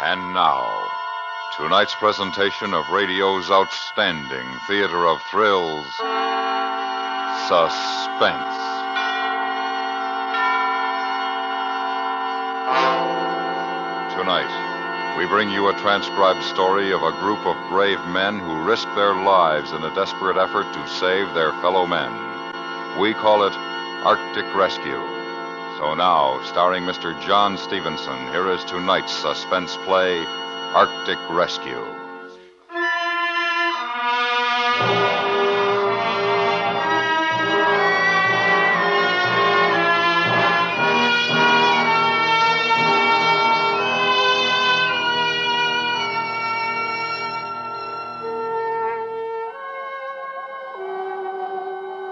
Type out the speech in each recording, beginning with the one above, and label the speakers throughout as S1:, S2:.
S1: And now, tonight's presentation of radio's outstanding theater of thrills, Suspense. Tonight, we bring you a transcribed story of a group of brave men who risk their lives in a desperate effort to save their fellow men. We call it Arctic Rescue. So now, starring Mr. John Stevenson, here is tonight's suspense play, Arctic Rescue.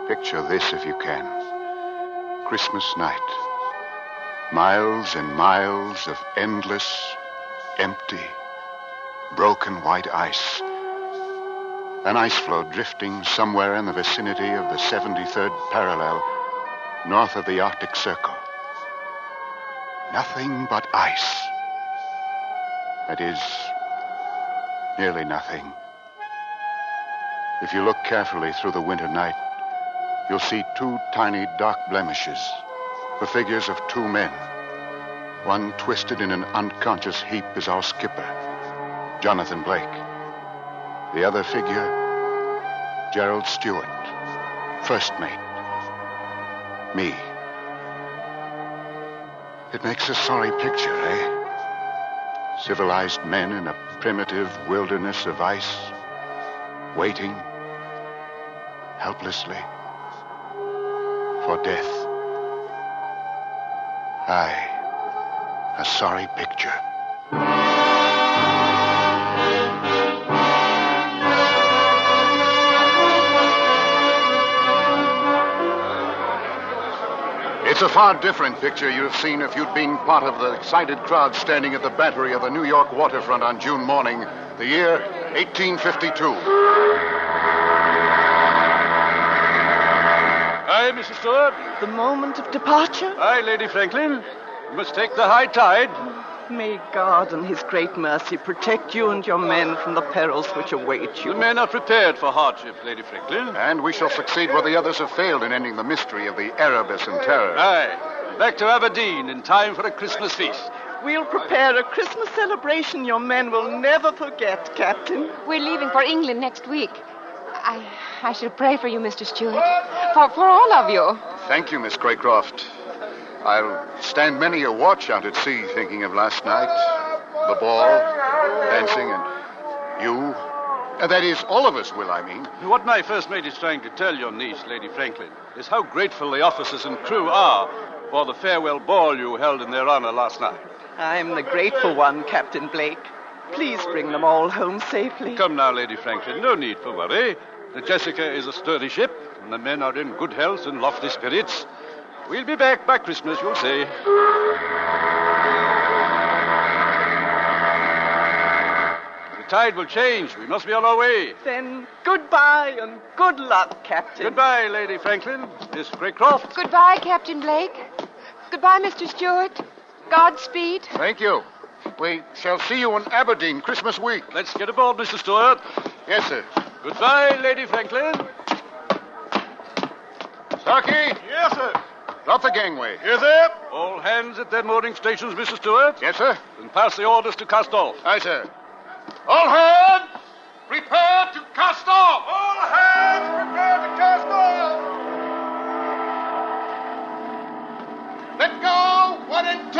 S2: Picture this if you can. Christmas night. Miles and miles of endless, empty, broken white ice. An ice floe drifting somewhere in the vicinity of the 73rd parallel, north of the Arctic Circle. Nothing but ice. That is, nearly nothing. If you look carefully through the winter night, you'll see two tiny dark blemishes, the figures of two men. One twisted in an unconscious heap is our skipper, Jonathan Blake. The other figure, Gerald Stewart, first mate. Me. It makes a sorry picture, eh? Civilized men in a primitive wilderness of ice, waiting, helplessly, for death. Aye, a sorry picture. It's a far different picture you'd have seen if you'd been part of the excited crowd standing at the battery of the New York waterfront on June morning, the year 1852.
S3: Aye, Mrs. Stewart.
S4: The moment of departure?
S3: Aye, Lady Franklin. You must take the high tide.
S4: May God in his great mercy protect you and your men from the perils which await you.
S3: The men are prepared for hardship, Lady Franklin.
S2: And we shall succeed where the others have failed in ending the mystery of the Erebus and Terror.
S3: Aye. Back to Aberdeen in time for a Christmas feast.
S4: We'll prepare a Christmas celebration your men will never forget, Captain.
S5: We're leaving for England next week. I shall pray for you, Mr. Stewart. For all of you.
S2: Thank you, Miss Craycroft. I'll stand many a watch out at sea thinking of last night. The ball, dancing, and you. That is, all of us will, I mean.
S3: What my first mate is trying to tell your niece, Lady Franklin, is how grateful the officers and crew are for the farewell ball you held in their honor last night.
S4: I'm the grateful one, Captain Blake. Please bring them all home safely.
S3: Come now, Lady Franklin, no need for worry. The Jessica is a sturdy ship, and the men are in good health and lofty spirits. We'll be back by Christmas, you'll see. The tide will change. We must be on our way.
S4: Then goodbye and good luck, Captain.
S3: Goodbye, Lady Franklin. Miss Craycroft.
S5: Goodbye, Captain Blake. Goodbye, Mr. Stewart. Godspeed.
S2: Thank you. We shall see you in Aberdeen Christmas week.
S3: Let's get aboard, Mr. Stewart.
S2: Yes, sir.
S3: Goodbye, Lady Franklin.
S2: Starkey?
S3: Yes, sir.
S2: Drop the gangway.
S3: Yes, sir. All hands at their mooring stations, Mr. Stewart.
S2: Yes, sir.
S3: And pass the orders to cast off.
S2: Aye, sir. All hands, prepare to cast off!
S3: All hands, prepare to cast off!
S2: Let go, 1 and 2!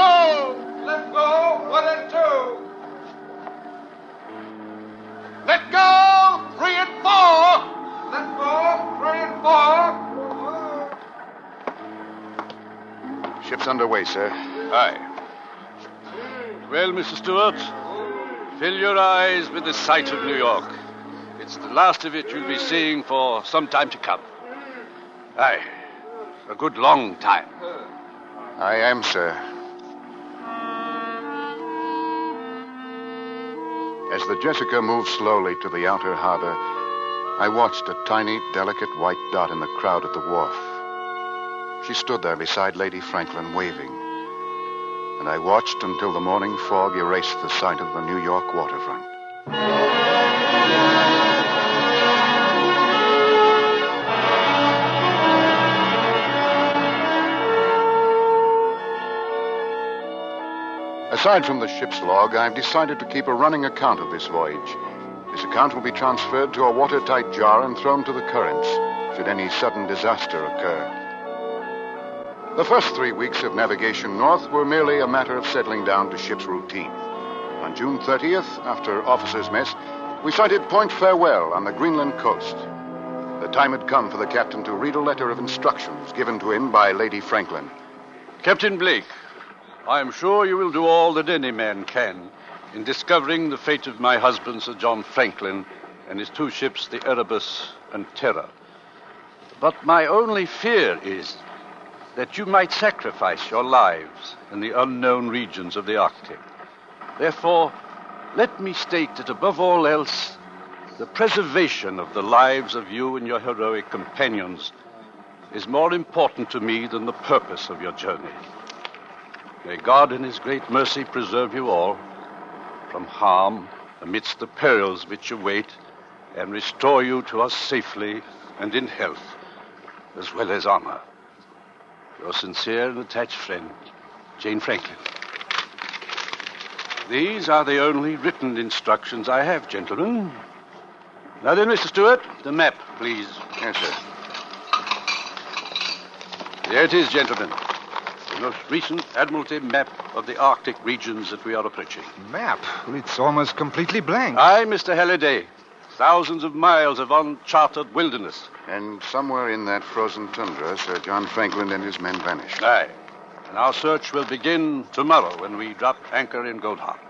S3: Let go, 1 and 2.
S2: Let go, 3 and 4!
S3: Let go, 3 and 4.
S2: Ship's underway, sir.
S3: Aye. Well, Mr. Stewart, fill your eyes with the sight of New York. It's the last of it you'll be seeing for some time to come. Aye, a good long time.
S2: I am, sir. As the Jessica moved slowly to the outer harbor, I watched a tiny, delicate white dot in the crowd at the wharf. She stood there beside Lady Franklin, waving. and I watched until the morning fog erased the sight of the New York waterfront. Aside from the ship's log, I've decided to keep a running account of this voyage. This account will be transferred to a watertight jar and thrown to the currents should any sudden disaster occur. The first 3 weeks of navigation north were merely a matter of settling down to ship's routine. On June 30th, after officers' mess, we sighted Point Farewell on the Greenland coast. The time had come for the captain to read a letter of instructions given to him by Lady Franklin.
S3: Captain Blake, I am sure you will do all that any man can in discovering the fate of my husband, Sir John Franklin, and his 2 ships, the Erebus and Terror. But my only fear is that you might sacrifice your lives in the unknown regions of the Arctic. Therefore, let me state that above all else, the preservation of the lives of you and your heroic companions is more important to me than the purpose of your journey. May God in his great mercy preserve you all from harm amidst the perils which await, and restore you to us safely and in health, as well as honor. Your sincere and attached friend, Jane Franklin. These are the only written instructions I have, gentlemen. Now then, Mr. Stewart, the map, please.
S2: Yes, sir.
S3: There it is, gentlemen. The most recent Admiralty map of the Arctic regions that we are approaching.
S6: Map? Well, it's almost completely blank.
S3: Aye, Mr. Halliday. Thousands of miles of uncharted wilderness.
S2: And somewhere in that frozen tundra, Sir John Franklin and his men vanished.
S3: Aye. And our search will begin tomorrow when we drop anchor in Gold Harbor.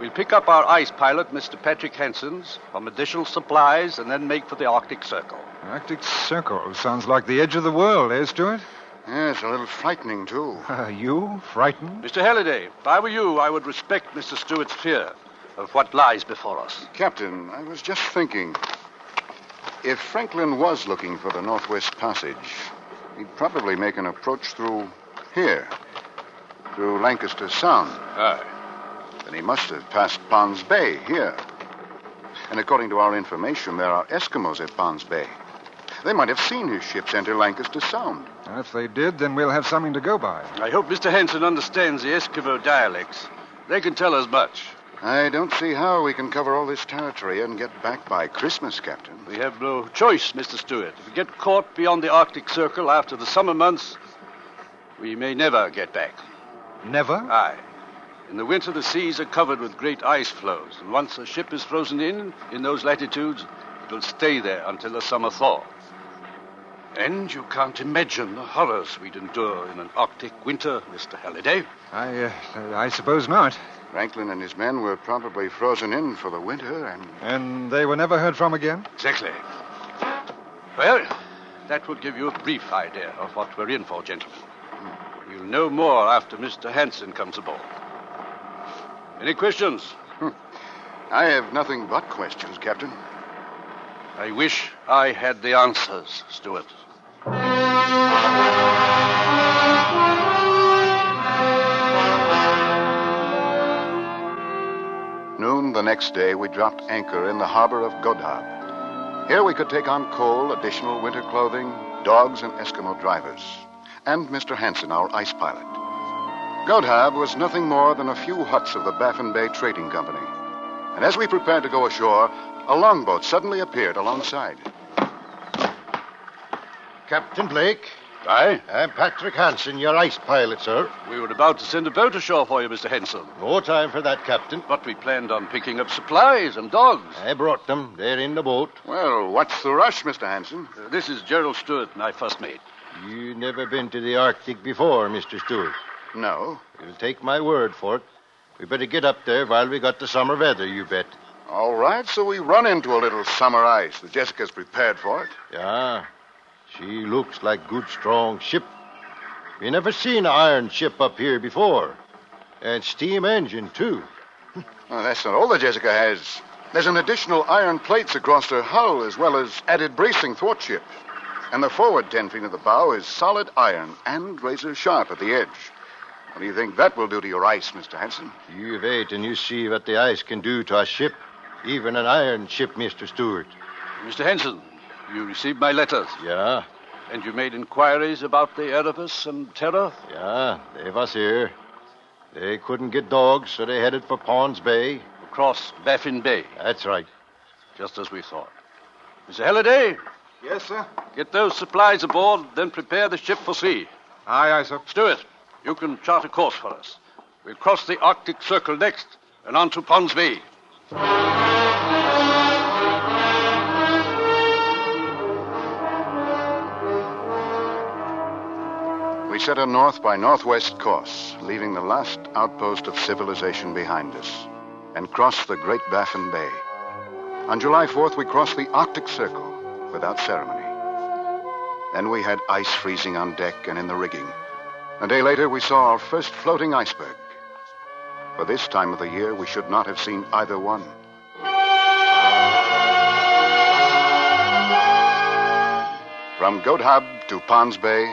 S3: We'll pick up our ice pilot, Mr. Patrick Hansen's, from additional supplies, and then make for the Arctic Circle.
S6: Arctic Circle sounds like the edge of the world, eh, Stuart?
S2: Yes, a little frightening, too.
S6: You? Frightened?
S3: Mr. Halliday, if I were you, I would respect Mr. Stewart's fear of what lies before us.
S2: Captain, I was just thinking, if Franklin was looking for the Northwest Passage, he'd probably make an approach through here, through Lancaster Sound.
S3: Aye.
S2: Then he must have passed Ponds Bay here. And according to our information, there are Eskimos at Ponds Bay. They might have seen his ships enter Lancaster Sound.
S6: If they did, then we'll have something to go by.
S3: I hope Mr. Hansen understands the Eskimo dialects. They can tell us much.
S2: I don't see how we can cover all this territory and get back by Christmas, Captain.
S3: We have no choice, Mr. Stewart. If we get caught beyond the Arctic Circle after the summer months, we may never get back.
S6: Never?
S3: Aye. In the winter, the seas are covered with great ice floes, and once a ship is frozen in those latitudes, it will stay there until the summer thaw. And you can't imagine the horrors we'd endure in an Arctic winter, Mr. Halliday.
S6: I suppose not.
S2: Franklin and his men were probably frozen in for the winter,
S6: And they were never heard from again?
S3: Exactly. Well, that would give you a brief idea of what we're in for, gentlemen. You'll know more after Mr. Hansen comes aboard. Any questions?
S2: I have nothing but questions, Captain.
S3: I wish I had the answers, Stewart.
S2: Noon the next day, we dropped anchor in the harbor of Godhaab. Here we could take on coal, additional winter clothing, dogs, and Eskimo drivers, and Mr. Hansen, our ice pilot. Godhaab was nothing more than a few huts of the Baffin Bay Trading Company. And as we prepared to go ashore, a longboat suddenly appeared alongside.
S7: Captain Blake.
S3: Aye?
S7: I'm Patrick Hansen, your ice pilot, sir.
S3: We were about to send a boat ashore for you, Mr. Hansen.
S7: No time for that, Captain.
S3: But we planned on picking up supplies and dogs.
S7: I brought them. They're in the boat.
S2: Well, what's the rush, Mr. Hansen?
S3: This is Gerald Stewart, my first mate.
S7: You never been to the Arctic before, Mr. Stewart.
S2: No.
S7: You'll take my word for it. We better get up there while we got the summer weather, you bet.
S2: All right, so we run into a little summer ice. The Jessica's prepared for it.
S7: Yeah. She looks like good, strong ship. We never seen an iron ship up here before. And steam engine, too.
S2: Well, that's not all the Jessica has. There's an additional iron plates across her hull, as well as added bracing thwartships. And the forward 10 feet of the bow is solid iron and razor sharp at the edge. What do you think that will do to your ice, Mr. Hanson?
S7: You wait and you see what the ice can do to a ship. Even an iron ship, Mr. Stewart.
S3: Mr. Henson, you received my letters.
S7: Yeah,
S3: And you made inquiries about the Erebus and Terror?
S7: yeah, they was here. They couldn't get dogs, so they headed for Pond's Bay.
S3: Across Baffin Bay,
S7: That's right.
S3: just as we thought. Mr. Halliday,
S6: Yes, sir.
S3: get those supplies aboard, then prepare the ship for sea.
S6: Aye, aye, sir.
S3: Stewart, you can chart a course for us. We'll cross the Arctic Circle next and on to Pond's Bay.
S2: We set a north by northwest course, leaving the last outpost of civilization behind us, and crossed the Great Baffin Bay. On July 4th, we crossed the Arctic Circle without ceremony. Then we had ice freezing on deck and in the rigging. A day later, we saw our first floating iceberg. For this time of the year, we should not have seen either one. From Goat Hub to Pond's Bay,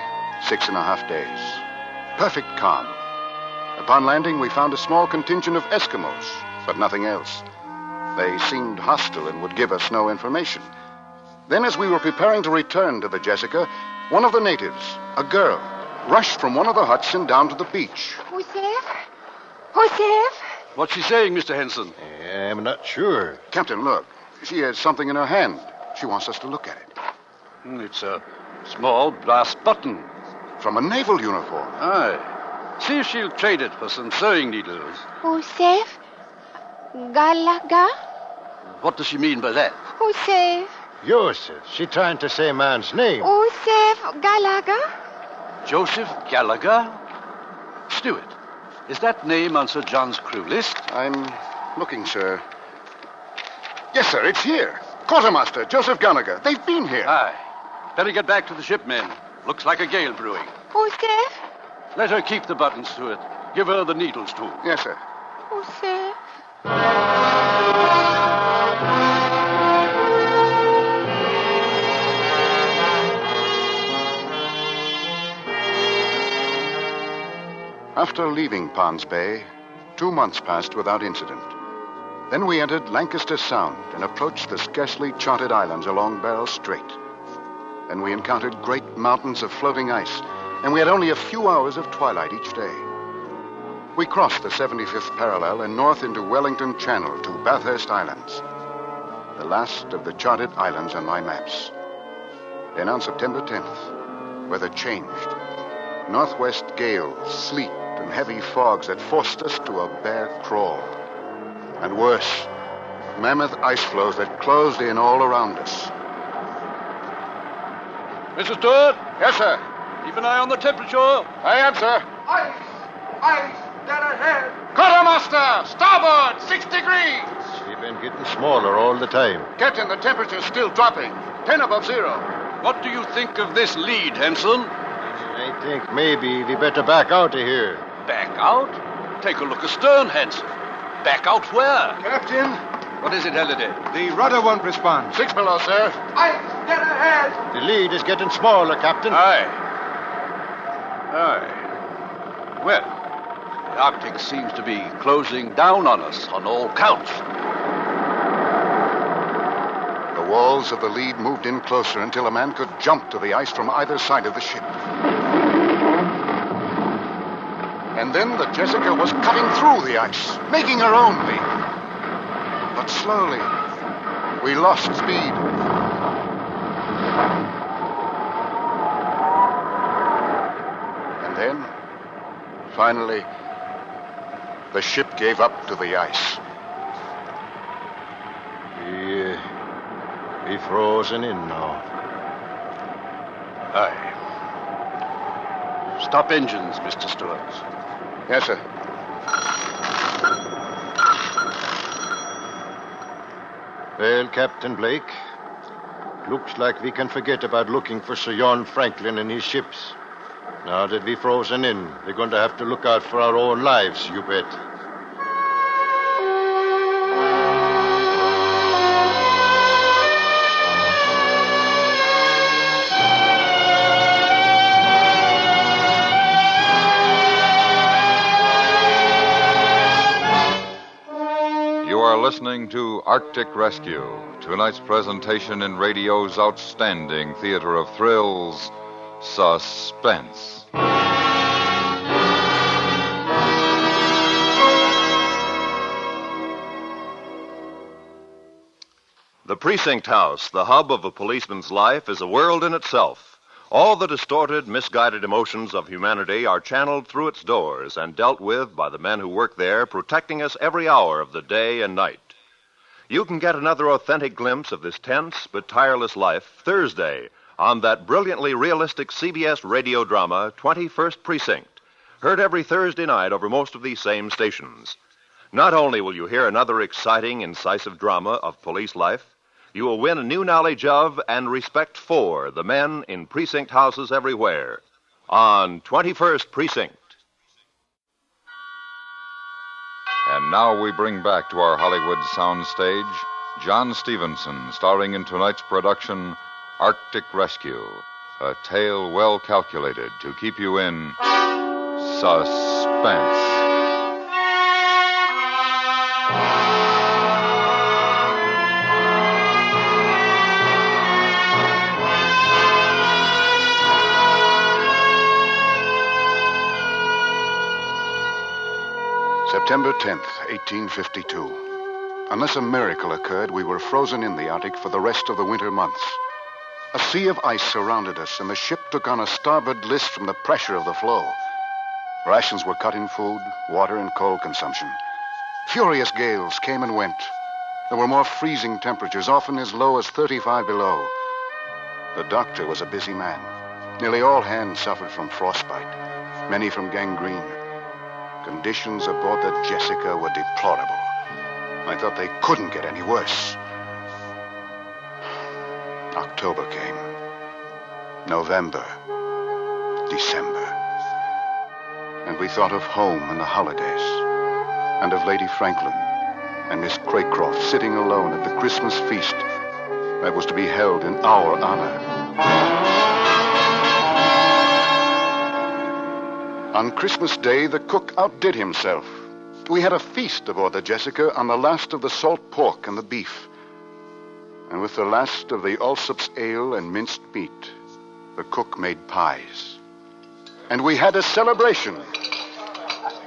S2: 6.5 days. Perfect calm. Upon landing, we found a small contingent of Eskimos, but nothing else. They seemed hostile and would give us no information. Then, as we were preparing to return to the Jessica, one of the natives, a girl, rushed from one of the huts and down to the beach.
S5: Who's there? Who's there?
S3: What's she saying, Mr. Henson?
S7: I'm not sure.
S2: Captain, look. She has something in her hand. She wants us to look at it.
S3: It's a small brass button.
S2: From a naval uniform.
S3: Aye. See if she'll trade it for some sewing needles.
S5: Joseph Gallagher?
S3: What does she mean by that?
S5: Joseph.
S7: Joseph, she trying to say man's name.
S5: Joseph Gallagher?
S3: Joseph Gallagher? Stewart, is that name on Sir John's crew list?
S2: I'm looking, sir. Yes, sir, it's here. Quartermaster Joseph Gallagher. They've been here.
S3: Aye. Better get back to the ship, men. Looks like a gale brewing.
S5: Joseph?
S3: Let her keep the buttons to it. Give her the needles, too.
S2: Yes, sir.
S5: Joseph?
S2: After leaving Pond's Bay, 2 months passed without incident. Then we entered Lancaster Sound and approached the scarcely charted islands along Barrel Strait. Then we encountered great mountains of floating ice, and we had only a few hours of twilight each day. We crossed the 75th parallel and north into Wellington Channel to Bathurst Islands, the last of the charted islands on my maps. Then on September 10th, weather changed. Northwest gales, sleet, and heavy fogs that forced us to a bare crawl. And worse, mammoth ice floes that closed in all around us.
S3: Mr. Stewart,
S2: Yes, sir.
S3: keep an eye on the temperature.
S2: I am, sir.
S8: Ice, dead ahead.
S2: Quartermaster, starboard, 6 degrees.
S7: She's been getting smaller all the time.
S2: Captain, the temperature's still dropping. 10 above zero.
S3: What do you think of this lead, Henson?
S7: I think maybe we better back out of here.
S3: Back out? Take a look astern, Henson. Back out where?
S6: Captain,
S3: What is it, Halliday?
S6: the rudder won't respond.
S2: 6 below, sir.
S8: Ice, dead ahead.
S7: The lead is getting smaller, Captain.
S3: Aye. Aye. Well, the Arctic seems to be closing down on us on all counts.
S2: The walls of the lead moved in closer until a man could jump to the ice from either side of the ship. And then the Jessica was cutting through the ice, making her own lead. But slowly, we lost speed. And then, finally, the ship gave up to the ice.
S7: We frozen in now.
S3: Aye. Stop engines, Mr. Stewart.
S2: Yes, sir.
S7: Well, Captain Blake, looks like we can forget about looking for Sir John Franklin and his ships. Now that we've frozen in, we're going to have to look out for our own lives, you bet.
S1: listening to Arctic Rescue, tonight's presentation in radio's outstanding theater of thrills, Suspense.
S9: The precinct house, the hub of a policeman's life, is a world in itself. All the distorted, misguided emotions of humanity are channeled through its doors and dealt with by the men who work there, protecting us every hour of the day and night. You can get another authentic glimpse of this tense but tireless life Thursday on that brilliantly realistic CBS radio drama, 21st Precinct, heard every Thursday night over most of these same stations. Not only will you hear another exciting, incisive drama of police life, you will win a new knowledge of and respect for the men in precinct houses everywhere on 21st Precinct.
S1: And now we bring back to our Hollywood soundstage John Stevenson, starring in tonight's production, Arctic Rescue, a tale well calculated to keep you in suspense.
S2: September 10th, 1852. Unless a miracle occurred, we were frozen in the Arctic for the rest of the winter months. A sea of ice surrounded us, and the ship took on a starboard list from the pressure of the floe. Rations were cut in food, water, and coal consumption. Furious gales came and went. There were more freezing temperatures, often as low as 35 below. The doctor was a busy man. Nearly all hands suffered from frostbite, many from gangrene. Conditions aboard the Jessica were deplorable. I thought they couldn't get any worse. October came. November. December. And we thought of home and the holidays. And of Lady Franklin and Miss Craycroft sitting alone at the Christmas feast that was to be held in our honor. On Christmas Day, the cook outdid himself. We had a feast aboard the Jessica on the last of the salt pork and the beef. And with the last of the Allsup's ale and minced meat, the cook made pies. And we had a celebration.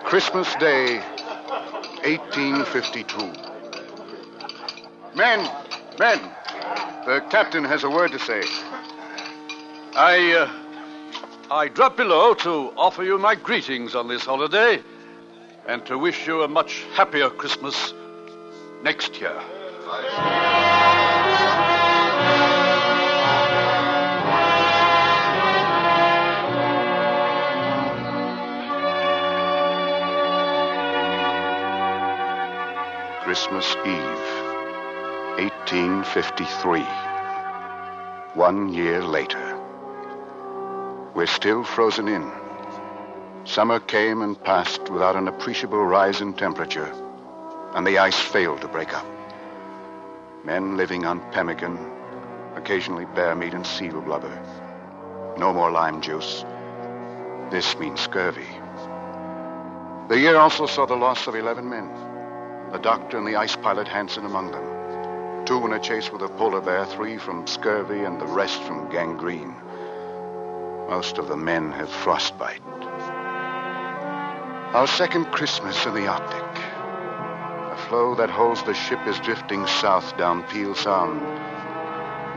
S2: Christmas Day, 1852. Men, the captain has a word to say.
S3: I dropped below to offer you my greetings on this holiday and to wish you a much happier Christmas next year.
S2: Christmas Eve, 1853. 1 year later. We're still frozen in. Summer came and passed without an appreciable rise in temperature, and the ice failed to break up. Men living on pemmican, occasionally bear meat and seal blubber. No more lime juice. This means scurvy. The year also saw the loss of 11 men. The doctor and the ice pilot Hansen among them. 2 in a chase with a polar bear, 3 from scurvy, and the rest from gangrene. Most of the men have frostbite. Our second Christmas in the Arctic. The floe that holds the ship is drifting south down Peel Sound.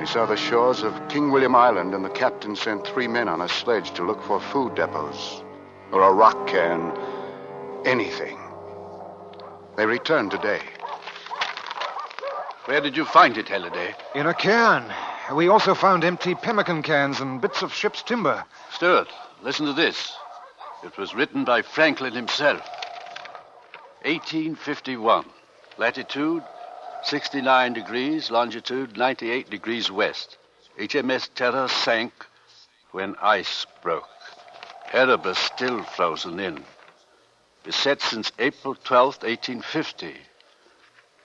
S2: We saw the shores of King William Island, and the captain sent 3 men on a sledge to look for food depots or a rock cairn, anything. They returned today.
S3: Where did you find it, Halliday?
S6: In a cairn. We also found empty pemmican cans and bits of ship's timber.
S3: Stuart, listen to this. It was written by Franklin himself. 1851. Latitude 69 degrees, longitude 98 degrees west. HMS Terror sank when ice broke. Erebus still frozen in. Beset since April 12th, 1850.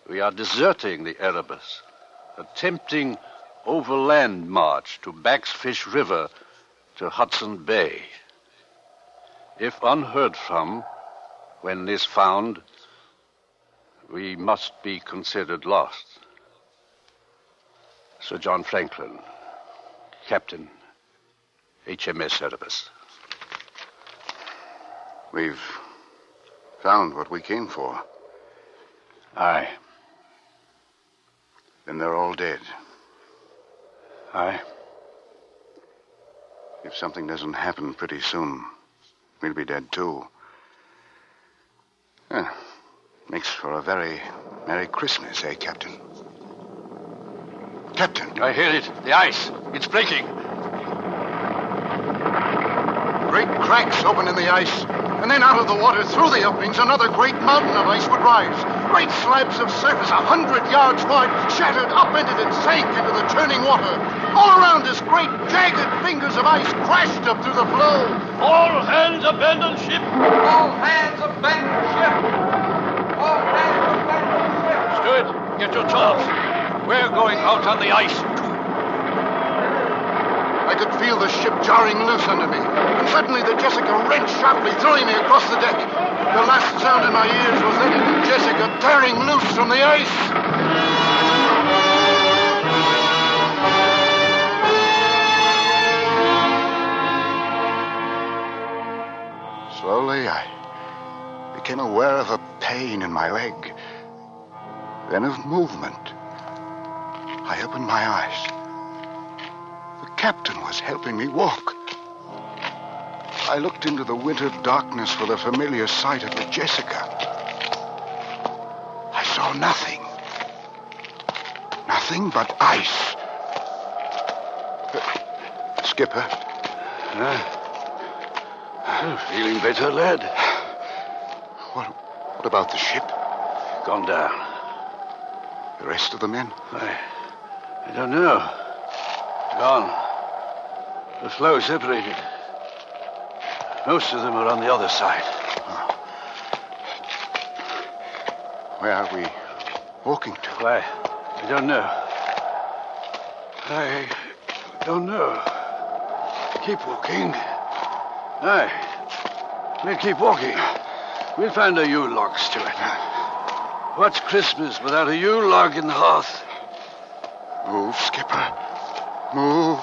S3: We are deserting the Erebus, attempting overland march to Backsfish River to Hudson Bay. If unheard from, when this found, we must be considered lost. Sir John Franklin, Captain, HMS Erebus.
S2: We've found what we came for.
S3: Aye.
S2: Then they're all dead.
S3: Aye.
S2: If something doesn't happen pretty soon, we'll be dead too. Makes for a very Merry Christmas, eh, Captain? Captain!
S3: I hear it. The ice. It's breaking.
S2: Great cracks open in the ice, and then out of the water, through the openings, another great mountain of ice would rise. Great slabs of surface 100 yards wide, shattered, upended, and sank into the churning water. All around us, great, jagged fingers of ice crashed up through the flow.
S3: All hands abandon ship.
S8: All hands abandon ship. All hands abandon ship.
S3: Stewart, get your tools. We're going out on the ice, too.
S2: I could feel the ship jarring loose under me, and suddenly the Jessica wrenched sharply, throwing me across the deck. The last sound in my ears was that of the Jessica tearing loose from the ice. Slowly, I became aware of a pain in my leg, then of movement. I opened my eyes. The captain was helping me walk. I looked into the winter darkness for the familiar sight of the Jessica. I saw nothing. Nothing but ice. Skipper.
S3: Feeling better, lad?
S2: What about the ship?
S3: Gone down.
S2: The rest of the men?
S3: I don't know. Gone. The flow separated. Most of them are on the other side.
S2: Where are we walking to?
S3: Why, I don't know. I don't know. Keep walking. Aye. We'll keep walking. We'll find a Yule log, Stuart. What's Christmas without a Yule log in the hearth?
S2: Move, Skipper. Move.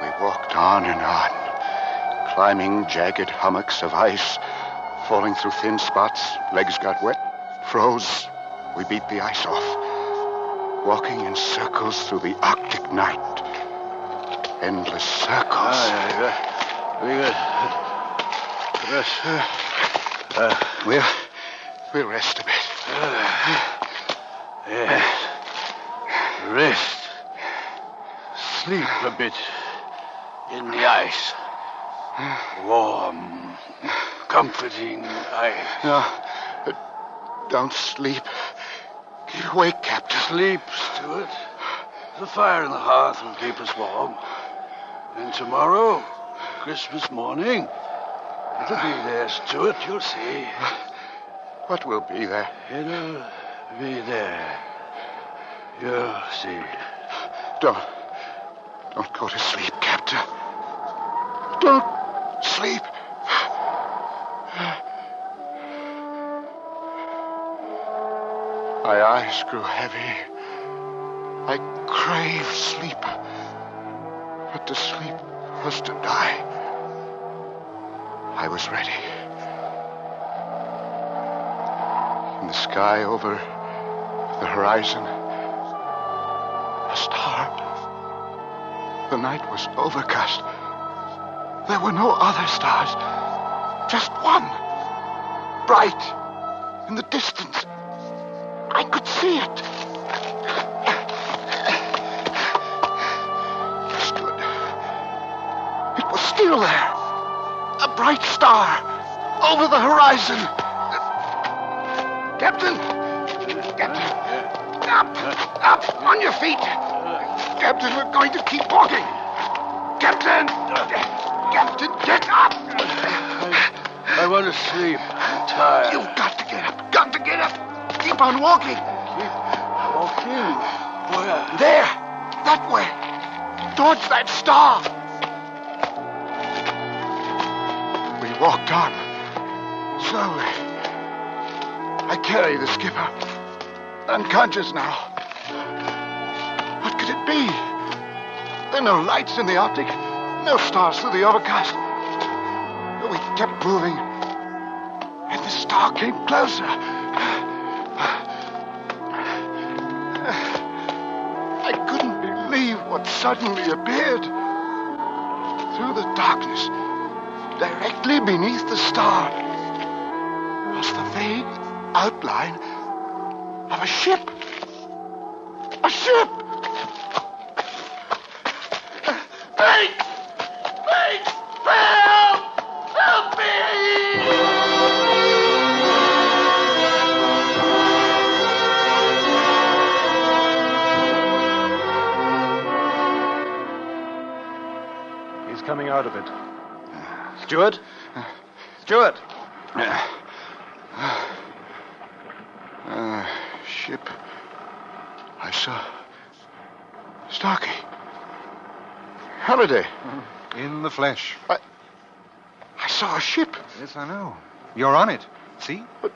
S2: We walked on and on, climbing jagged hummocks of ice, falling through thin spots. Legs got wet, froze. We beat the ice off, walking in circles through the Arctic night. Endless circles.
S3: Very good.
S2: We'll rest a bit.
S3: Yes. Rest. Sleep a bit in the ice. Warm, comforting ice.
S2: No, don't sleep. Wake, Captain.
S3: Sleep, Stuart. The fire in the hearth will keep us warm. And tomorrow, Christmas morning, it'll be there, Stuart, you'll see.
S2: What will be there?
S3: It'll be there. You'll see.
S2: Don't go to sleep, Captain. Don't sleep. My eyes grew heavy. I craved sleep. But to sleep was to die. I was ready. In the sky over the horizon, a star. The night was overcast. There were no other stars. Just one. Bright. In the distance. I could see it. Stood. It was still there. A bright star. Over the horizon. Captain! Captain! Up! On your feet! Captain, we're going to keep walking! Captain! Captain, get up!
S3: I want to sleep. I'm tired.
S2: You've got to get up. Got to get up. Keep on walking.
S3: Keep walking? Where?
S2: There. That way. Towards that star. walked on, slowly. I carry the skipper, unconscious now. What could it be? There are no lights in the Arctic, no stars through the overcast. But we kept moving, and the star came closer. I couldn't believe what suddenly appeared. Through the darkness, directly beneath the star, was the vague outline of a ship. A ship! Wait! Wait! Help! Help me!
S10: He's coming out of it. Stewart? Stewart!
S2: Ship. I saw Starkey. Halliday.
S6: In the flesh.
S2: I saw a ship.
S6: Yes, I know. You're on it. See?
S2: But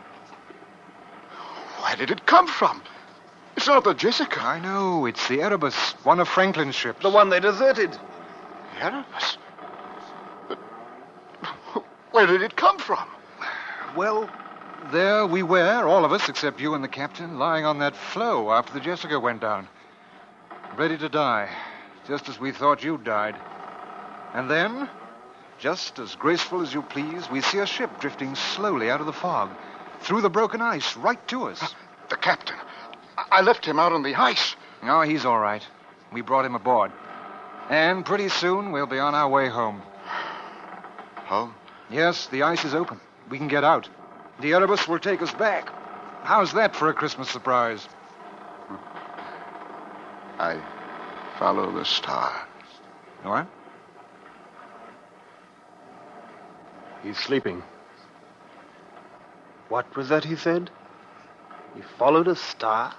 S2: where did it come from? It's not the Jessica.
S6: I know. It's the Erebus, one of Franklin's ships.
S10: The one they deserted.
S2: The Erebus? But where did it come from?
S6: Well, there we were, all of us except you and the captain, lying on that floe after the Jessica went down. Ready to die, just as we thought you'd died. And then, just as graceful as you please, we see a ship drifting slowly out of the fog, through the broken ice, right to us.
S2: The captain. I left him out on the ice.
S6: Oh, he's all right. We brought him aboard. And pretty soon we'll be on our way home.
S2: Home?
S6: Yes, the ice is open. We can get out. The Erebus will take us back. How's that for a Christmas surprise?
S2: I follow the star.
S6: What?
S10: He's sleeping. What was that he said? He followed a star?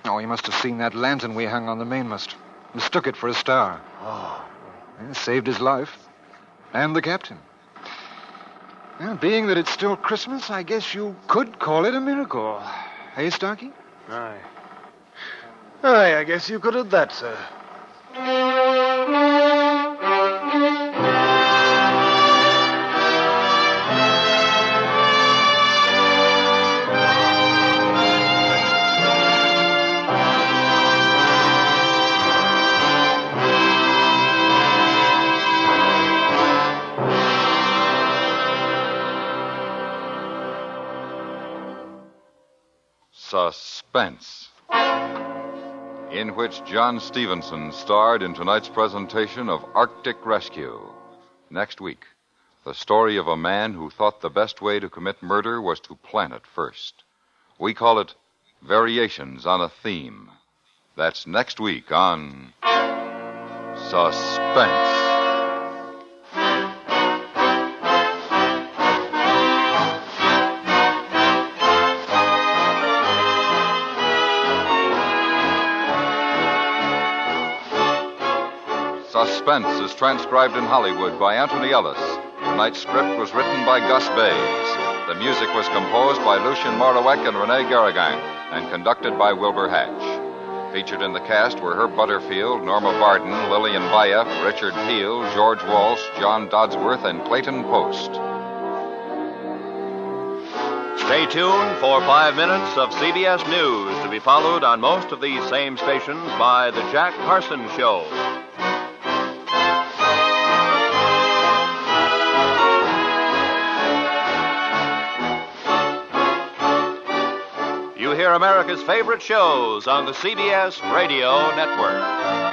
S6: Oh, he must have seen that lantern we hung on the mainmast. Mistook it for a star.
S10: Oh.
S6: And saved his life. And the captain. Well, being that it's still Christmas, I guess you could call it a miracle. Hey, Starkey?
S10: Aye. Aye, I guess you could have that, sir.
S1: Suspense, in which John Stevenson starred in tonight's presentation of Arctic Rescue. Next week, the story of a man who thought the best way to commit murder was to plan it first. We call it Variations on a Theme. That's next week on Suspense. Suspense is transcribed in Hollywood by Anthony Ellis. Tonight's script was written by Gus Bays. The music was composed by Lucien Morawek and Rene Garrigang and conducted by Wilbur Hatch. Featured in the cast were Herb Butterfield, Norma Barden, Lillian Bayef, Richard Peel, George Walsh, John Dodsworth, and Clayton Post.
S9: Stay tuned for 5 minutes of CBS News, to be followed on most of these same stations by The Jack Parsons Show. You hear America's favorite shows on the CBS Radio Network.